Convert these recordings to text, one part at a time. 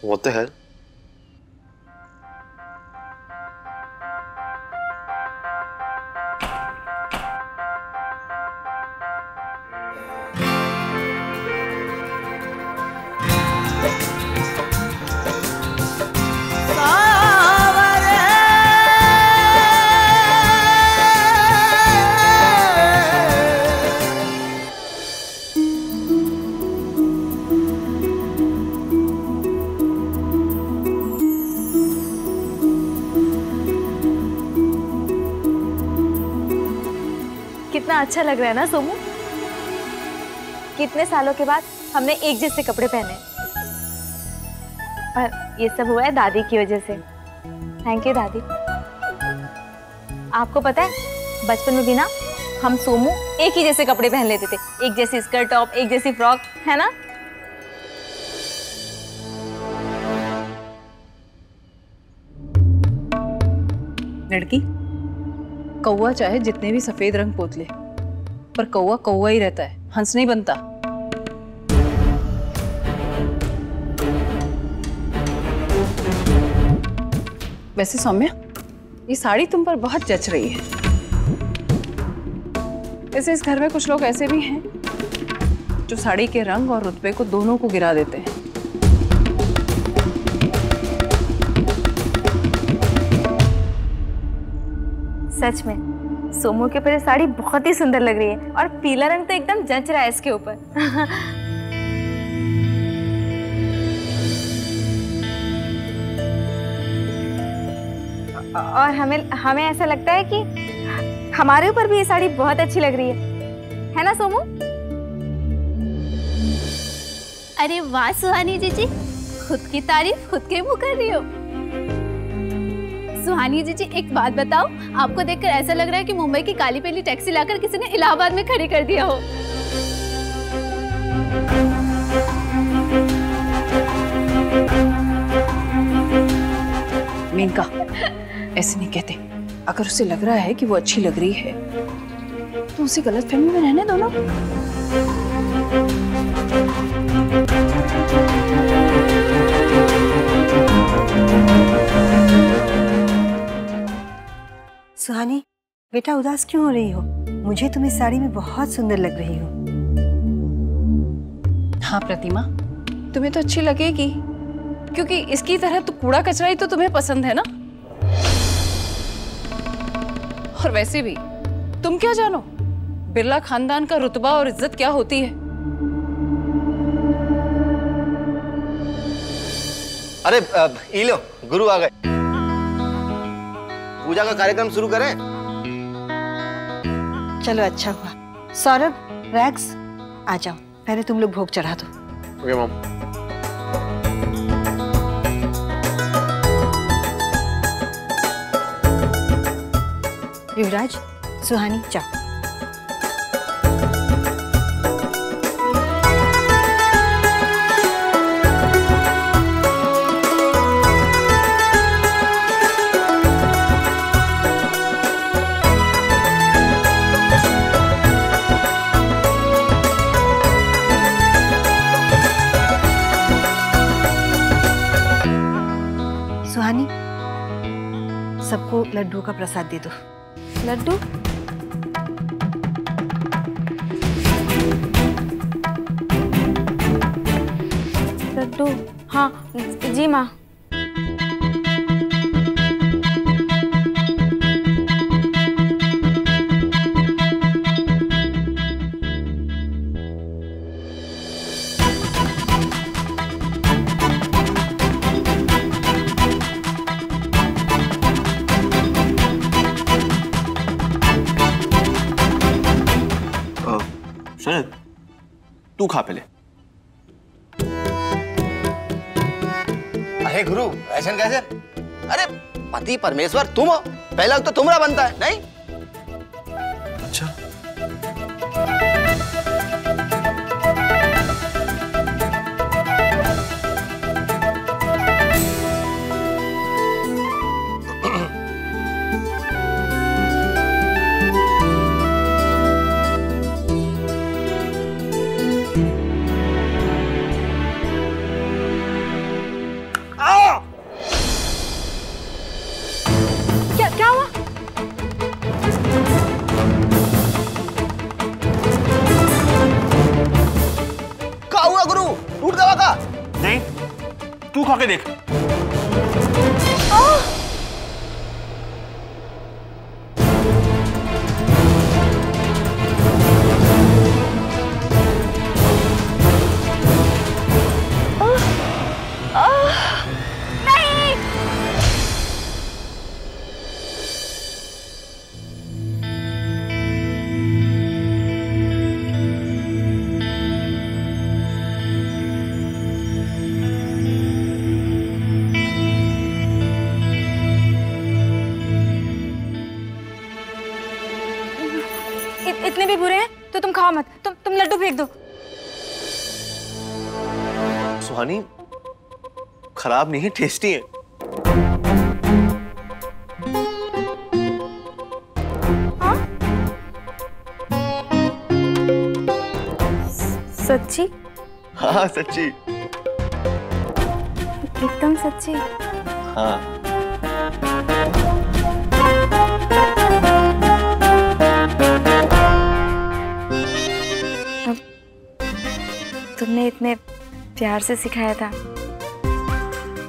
What the hell? कितना अच्छा लग रहा है ना सोमू। कितने सालों के बाद हमने एक जैसे कपड़े पहने, और ये सब हुआ है दादी की वजह से। थैंक यू दादी। आपको पता है बचपन में भी ना हम सोमू एक ही जैसे कपड़े पहन लेते थे, एक जैसी स्कर्ट टॉप, एक जैसी फ्रॉक, है ना? लड़की, कौवा चाहे जितने भी सफेद रंग पोत ले, पर कौवा कौवा ही रहता है, हंस नहीं बनता। वैसे सौम्या, ये साड़ी तुम पर बहुत जच रही है। वैसे इस घर में कुछ लोग ऐसे भी हैं जो साड़ी के रंग और रुतबे को दोनों को गिरा देते हैं। सच में सोमू के ऊपर साड़ी बहुत ही सुंदर लग रही है, और पीला रंग तो एकदम जच रहा है इसके ऊपर। और हमें ऐसा लगता है कि हमारे ऊपर भी ये साड़ी बहुत अच्छी लग रही है ना सोमू? अरे वाह सुहानी जीजी, खुद की तारीफ खुद के मुंह कर रही हो। सुहानी जीजी, एक बात बताओ, आपको देखकर ऐसा लग रहा है कि मुंबई की काली पीली टैक्सी लाकर किसी ने इलाहाबाद में खड़ी कर दिया हो। मेनका, ऐसे नहीं कहते। अगर उसे लग रहा है कि वो अच्छी लग रही है तो उसे गलतफहमी में रहने दो ना। सुहानी बेटा, उदास क्यों हो रही हो? मुझे तुम इस साड़ी में बहुत सुंदर लग रही हो। हाँ प्रतिमा, तुम्हें तो अच्छी लगेगी, क्योंकि इसकी तरह तो कूड़ा कचरा ही तो तुम्हें पसंद है ना। और वैसे भी तुम क्या जानो बिरला खानदान का रुतबा और इज्जत क्या होती है। अरे ये लो, गुरु आ गए। पूजा का कार्यक्रम शुरू करें? चलो अच्छा हुआ। सौरभ, रैक्स, आ जाओ, पहले तुम लोग भोग चढ़ा दो। Okay mom. युवराज, सुहानी, जाओ। सुहानी, सबको लड्डू का प्रसाद दे दो। लड्डू? लड्डू? हाँ जी माँ। शरद, तू खा पहले। अरे गुरु, ऐसा कैसे? अरे पति परमेश्वर तुम हो, पहला तो तुम्हारा बनता है नहीं? अच्छा। तू खा के देख। इतने भी बुरे हैं तो तुम खाओ मत, तुम लड्डू फेंक दो। सुहानी, खराब नहीं है, टेस्टी है। हाँ? सच्ची? हाँ सच्ची। एकदम सच्ची? हाँ। तुमने इतने प्यार से सिखाया था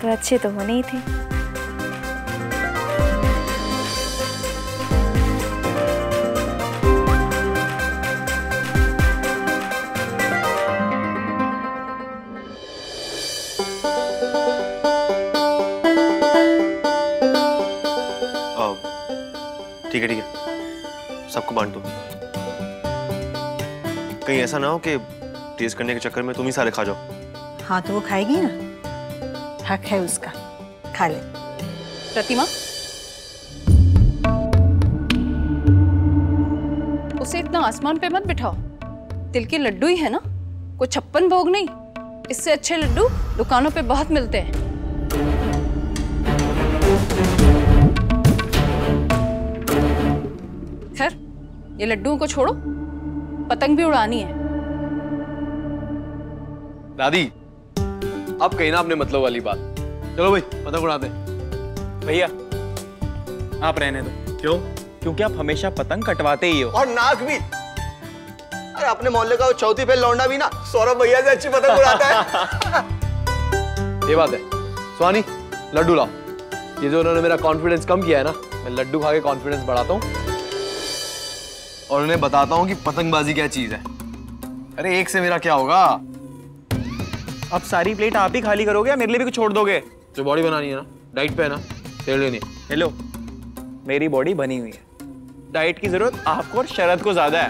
तो अच्छे तो होने ही थे। ठीक है ठीक है, सबको बांट दो। कहीं ऐसा ना हो कि टेस्ट करने के चक्कर में तुम ही सारे खा जाओ। हाँ तो वो खाएगी ना, हक है उसका, खा ले। प्रतिमा, उसे इतना आसमान पे मत बिठाओ, तिल के लड्डू ही है ना, कोई 56 भोग नहीं। इससे अच्छे लड्डू दुकानों पे बहुत मिलते हैं। खैर, ये लड्डुओं को छोड़ो, पतंग भी उड़ानी है। दादी, अब कही ना अपने मतलब वाली बात। चलो भाई पतंग उड़ाते हैं। भैया आप रहने दो। क्यों? क्योंकि आप हमेशा पतंग कटवाते ही हो। और नाक भी। अरे अपने मोहल्ले का वो चौथी फेल लौंडा भी ना सौरभ भैया से अच्छी पतंग उड़ाता है। ये बात है। सुहानी, लड्डू लाओ। ये जो उन्होंने मेरा कॉन्फिडेंस कम किया है ना, मैं लड्डू खा के कॉन्फिडेंस बढ़ाता हूँ और उन्हें बताता हूँ कि पतंगबाजी क्या चीज है। अरे एक से मेरा क्या होगा? अब सारी प्लेट आप ही खाली करोगे या मेरे लिए भी कुछ छोड़ दोगे? जो बॉडी बनानी है ना, डाइट पे है ना, तेरे लिए नहीं। हेलो, मेरी बॉडी बनी हुई है, डाइट की जरूरत आपको और शरद को ज्यादा है।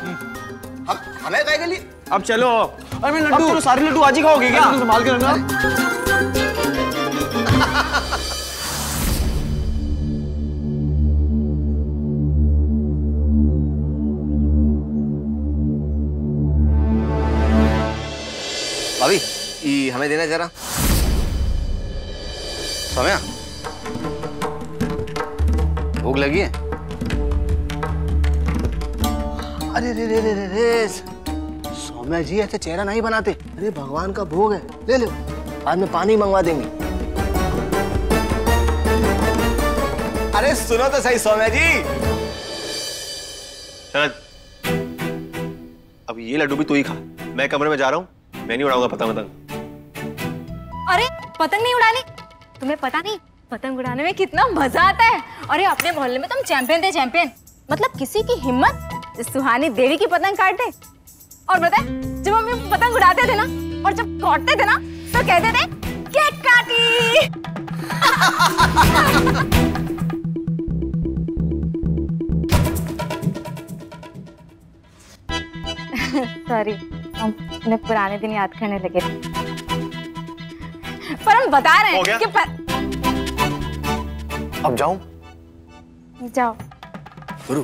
हमें कहे के लिए? अब चलो। अरे मैं अब चलो, सारे लड्डू आज ही खाओगे क्या? संभाल के रखना। भाभी, ये हमें देना जरा। सौम्या, भूख लगी है? अरे रे रे रे रे रे, सौम्या जी ऐसे चेहरा नहीं बनाते। अरे भगवान का भोग है, ले लो, बाद में पानी मंगवा देंगे। अरे सुनो तो सही सौम्या जी। शरद, अब ये लड्डू भी तू ही खा। मैं कमरे में जा रहा हूँ, मैं नहीं उड़ाऊंगा पतंग। अरे पतंग नहीं उड़ानी? तुम्हें पता नहीं पतंग उड़ाने में कितना मजा आता है। अरे अपने मोहल्ले में तुम चैंपियन थे, चैंपियन। मतलब किसी की हिम्मत सुहानी देवी की पतंग काट दे। और बताए, जब हम पतंग उड़ाते थे ना और जब काटते थे ना तो कहते थे केक काटी। सॉरी, हम अपने पुराने दिन याद करने लगे थे। पर हम बता रहे हैं कि अब जाऊं? जाओ। गुरु,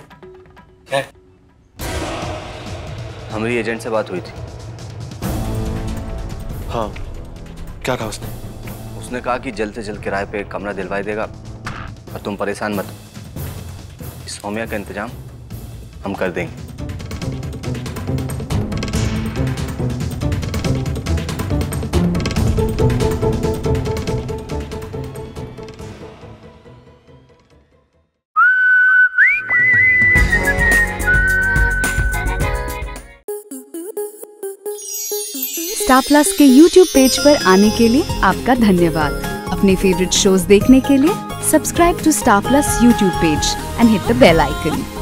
हमारी एजेंट से बात हुई थी। हाँ, क्या कहा उसने? उसने कहा कि जल्द से जल्द किराए पे कमरा दिलवाई देगा और तुम परेशान मत हो। इस सौम्या का इंतजाम हम कर देंगे। स्टार प्लस के YouTube पेज पर आने के लिए आपका धन्यवाद। अपने फेवरेट शोज देखने के लिए subscribe to Star Plus YouTube page and hit the bell icon.